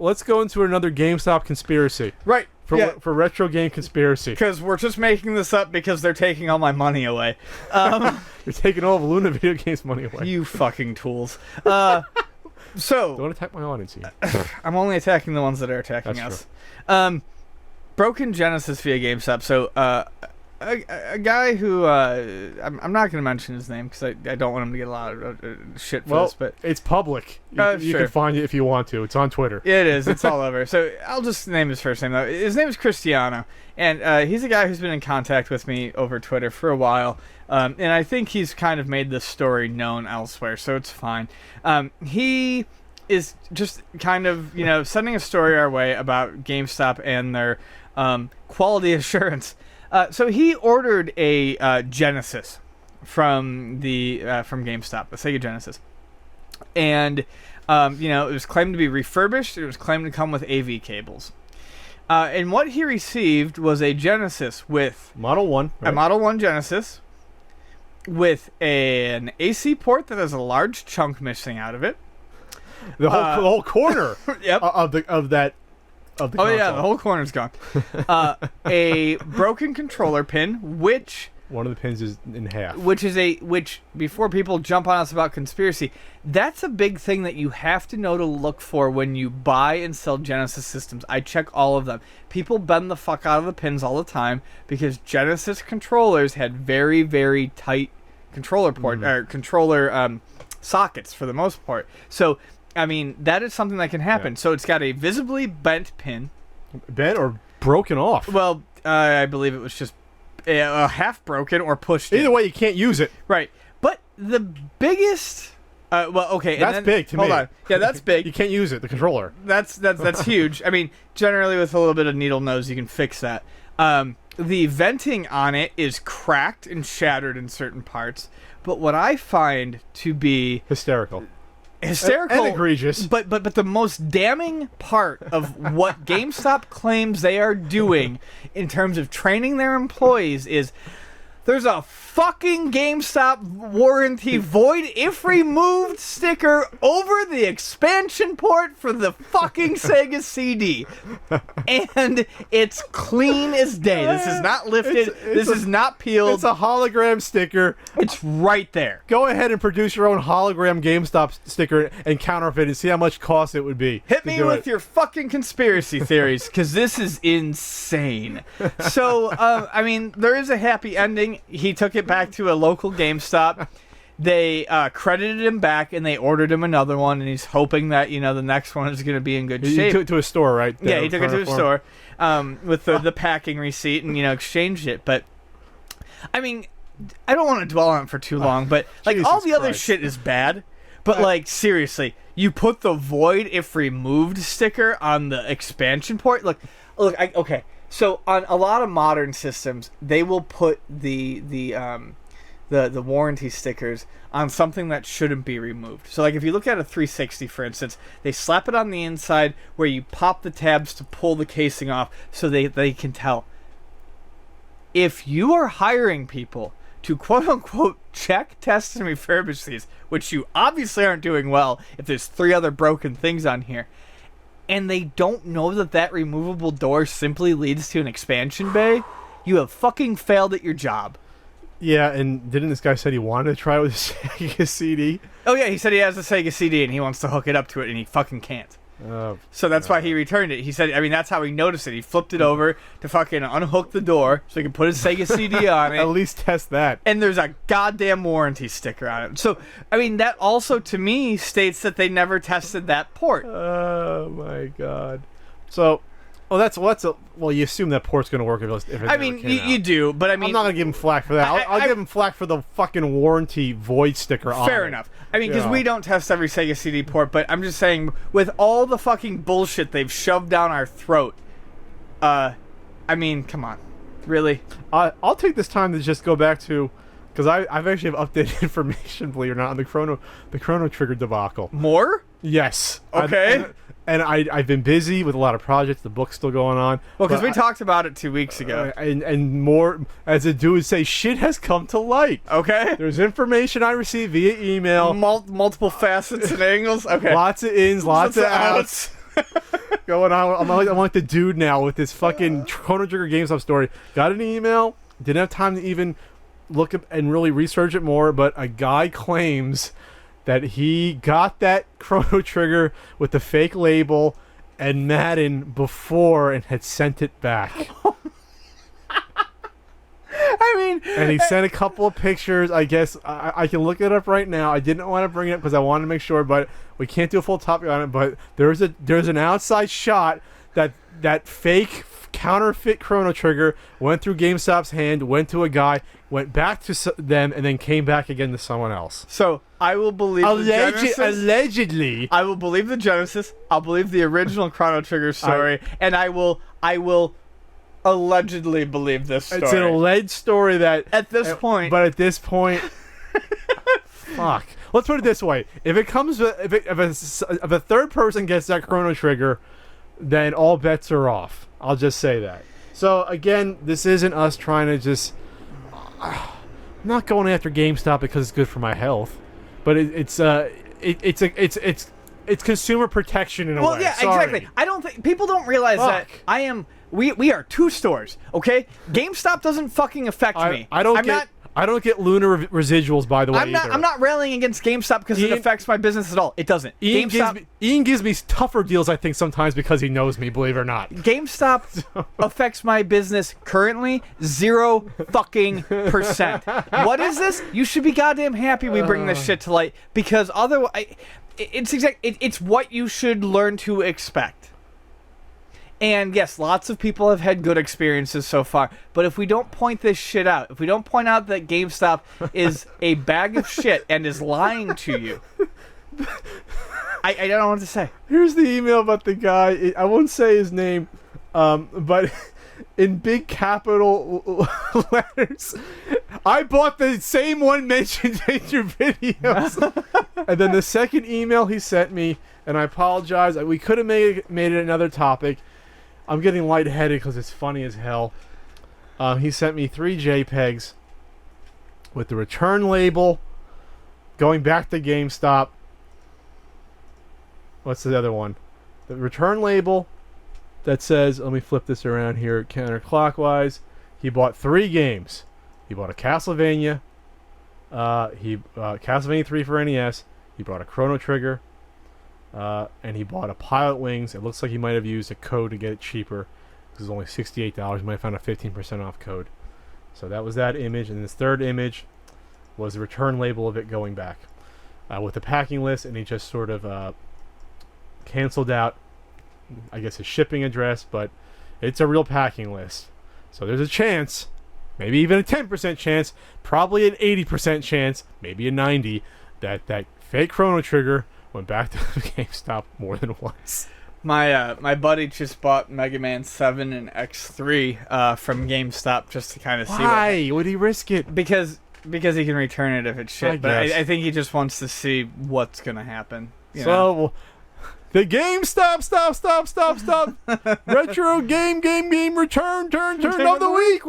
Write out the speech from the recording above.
let's go into another GameStop conspiracy. Right. For retro game conspiracy. Because we're just making this up because they're taking all my money away. You're taking all of Luna Video Games money away. You fucking tools. Don't attack my audience here. I'm only attacking the ones that are attacking That's us. Broken Genesis via GameStop. So, a guy who I'm not going to mention his name because I don't want him to get a lot of shit for this. But it's public. You can find it if you want to. It's on Twitter. It is. It's all over. So I'll just name his first name though. His name is Cristiano, and he's a guy who's been in contact with me over Twitter for a while. And I think he's kind of made this story known elsewhere, so it's fine. He is just kind of sending a story our way about GameStop and their quality assurance. So he ordered a Genesis from GameStop, the Sega Genesis, and it was claimed to be refurbished. It was claimed to come with AV cables, and what he received was a Genesis with Model 1, right? A Model 1 Genesis with an AC port that has a large chunk missing out of it. The whole corner yep. of that. Oh yeah, the whole corner's gone. A broken controller pin, which one of the pins is in half. Which before people jump on us about conspiracy, that's a big thing that you have to know to look for when you buy and sell Genesis systems. I check all of them. People bend the fuck out of the pins all the time because Genesis controllers had very, very tight controller port or controller sockets for the most part. So I mean, that is something that can happen. Yeah. So it's got a visibly bent pin. Bent or broken off? Well, I believe it was just half broken or pushed Either in. way, you can't use it. Right. But the biggest... okay. That's and then, big to me. Hold on. Yeah, that's big. You can't use it, the controller. That's huge. I mean, generally with a little bit of needle nose, you can fix that. The venting on it is cracked and shattered in certain parts. But what I find to be... hysterical and egregious, but the most damning part of what GameStop claims they are doing in terms of training their employees is there's a fucking GameStop warranty void if removed sticker over the expansion port for the fucking Sega CD, and it's clean as day. This is not lifted. This is not peeled. It's a hologram sticker. It's right there. Go ahead and produce your own hologram GameStop sticker and counterfeit and see how much cost it would be. Hit me with your fucking conspiracy theories, because this is insane. So, I mean, there is a happy ending. He took it back to a local GameStop. They credited him back, and they ordered him another one, and he's hoping that, the next one is going to be in good shape. He took it to a store, right? Yeah, he took it to a store with the packing receipt and, exchanged it. But, I mean, I don't want to dwell on it for too long, but, all the other shit is bad. But, seriously, you put the void if removed sticker on the expansion port? Okay. So on a lot of modern systems, they will put the warranty stickers on something that shouldn't be removed. So if you look at a 360, for instance, they slap it on the inside where you pop the tabs to pull the casing off so they can tell. If you are hiring people to quote-unquote check, test, and refurbish these, which you obviously aren't doing well if there's 3 other broken things on here, and they don't know that removable door simply leads to an expansion bay, you have fucking failed at your job. Yeah, and didn't this guy say he wanted to try it with a Sega CD? Oh yeah, he said he has a Sega CD and he wants to hook it up to it, and he fucking can't. So that's why he returned it. He said, that's how he noticed it. He flipped it over to fucking unhook the door so he could put his Sega CD on it. At least test that. And there's a goddamn warranty sticker on it. So, that also, to me, states that they never tested that port. Oh, my God. So, you assume that port's going to work if it you do, but I'm not going to give him flack for that. I'll give him flack for the fucking warranty void sticker on it. Fair enough. Because we don't test every Sega CD port, but I'm just saying, with all the fucking bullshit they've shoved down our throat, come on. Really? I'll take this time to just go back to, because I've actually have updated information, believe it or not, on the Chrono Trigger debacle. More? Yes. Okay. I've been busy with a lot of projects. The book's still going on. Well, because we talked about it 2 weeks ago. And more, as a dude would say, shit has come to light. Okay. There's information I received via email. Multiple facets and angles. Okay. Lots of ins, lots of outs. Going on. I'm like the dude now with this fucking Chrono Trigger GameStop story. Got an email. Didn't have time to even look up and really research it more, but a guy claims that he got that Chrono Trigger with the fake label and Madden before and had sent it back. I mean, and he sent a couple of pictures. I guess I can look it up right now. I didn't want to bring it up because I wanted to make sure, but we can't do a full topic on it. But there's an outside shot that fake counterfeit Chrono Trigger went through GameStop's hand, went to a guy, went back to them, and then came back again to someone else. So I will believe the Genesis. Allegedly, I will believe the Genesis. I'll believe the original Chrono Trigger story, and I will allegedly believe this story. It's an alleged story that at this point, but at this point, fuck. Let's put it this way: if it comes, if a third person gets that Chrono Trigger, then all bets are off. I'll just say that. So again, this isn't us trying to just. I'm not going after GameStop because it's good for my health, but it's consumer protection in a way. Well, yeah, Sorry. exactly. I don't think people don't realize that I am. We are two stores, okay? GameStop doesn't fucking affect me. I don't get lunar residuals, by the way. I'm not railing against GameStop because it affects my business at all. It doesn't. Ian gives me tougher deals, I think, sometimes because he knows me, believe it or not. GameStop affects my business currently 0%. What is this? You should be goddamn happy we bring this shit to light, because otherwise, it's what you should learn to expect. And yes, lots of people have had good experiences so far. But if we don't point this shit out, if we don't point out that GameStop is a bag of shit and is lying to you, I don't know what to say. Here's the email about the guy. I won't say his name, but in big capital letters, I bought the same one mentioned in your videos. And then the second email he sent me, and I apologize, we could have made it another topic. I'm getting lightheaded because it's funny as hell. He sent me 3 JPEGs with the return label going back to GameStop. What's the other one? The return label that says, let me flip this around here counterclockwise. He bought 3 games. He bought a Castlevania. Castlevania 3 for NES. He bought a Chrono Trigger. And he bought a Pilot Wings. It looks like he might have used a code to get it cheaper. This is only $68. You might have found a 15% off code. So that was that image. And this third image was the return label of it going back. With the packing list, and he just sort of canceled out, I guess, his shipping address, but it's a real packing list. So there's a chance, maybe even a 10% chance, probably an 80% chance, maybe a 90%, that fake Chrono Trigger went back to GameStop more than once. My buddy just bought Mega Man 7 and X3 from GameStop just to kind of see. Why would he risk it? Because he can return it if it's shit. But I think he just wants to see what's gonna happen. You know? The GameStop, stop. Retro game, return of the week.